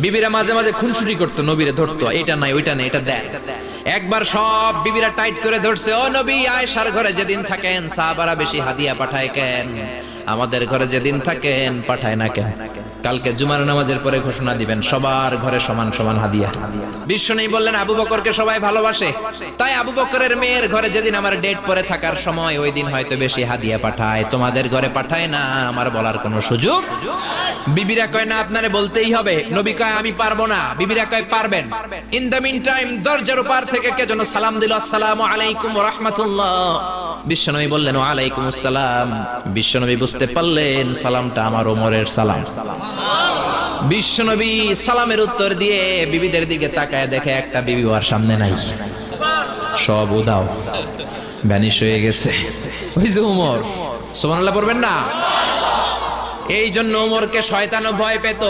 বিবিরা মাঝে মাঝে খুনসুটি করতো, নবীরে ধরতো, এটা নাই ওইটা নাই এটা দেন। একবার সব বিবিরা টাইট করে ধরছে, ও নবী, আয়েশার ঘরে যেদিন থাকেন সাহাবারা বেশি হাদিয়া পাঠায় কেন? আমাদের ঘরে যেদিন থাকেন পাঠায় না কেন? কালকে জুমার নামাজের পরে ঘোষণা দিবেন সবার ঘরে সমান সমান হাদিয়া। বিশ্বনবী বললেন আবু বকরকে সবাই ভালোবাসে, তাই আবু বকরের মেয়ের ঘরে যেদিন আমার ডেট পরে থাকার সময় ওই দিন হয়তো বেশি হাদিয়া পাঠায়, তোমাদের ঘরে পাঠায় না। আমার বলার কোনো সুযোগ? বিবিরা কয় না, আপনারে বলতেই হবে। নবী কয় আমি পারবো না, বিবিরা কয় পারবেন। ইন দ্য মিন টাইম দরজার পার থেকে কে যেন সালাম দিল, আসসালামু আলাইকুম ওয়া রাহমাতুল্লাহ। বিশ্বনবী বললেন ওয়া আলাইকুম আসসালাম। বিশ্বনবী বুঝতে পারলেন সালামটা আমার ওমরের সালাম। বিশ্বনবী সালামের উত্তর দিয়ে বিবিদের দিকে তাকায়, দেখে একটা বিবি ওর সামনে নাই, সব উদাও, ভ্যানিশ হয়ে গেছে। ওই যে ওমর, সুবহানাল্লাহ পড়বেন না? এই জন্য ওমরকে শয়তানও ভয় পেত।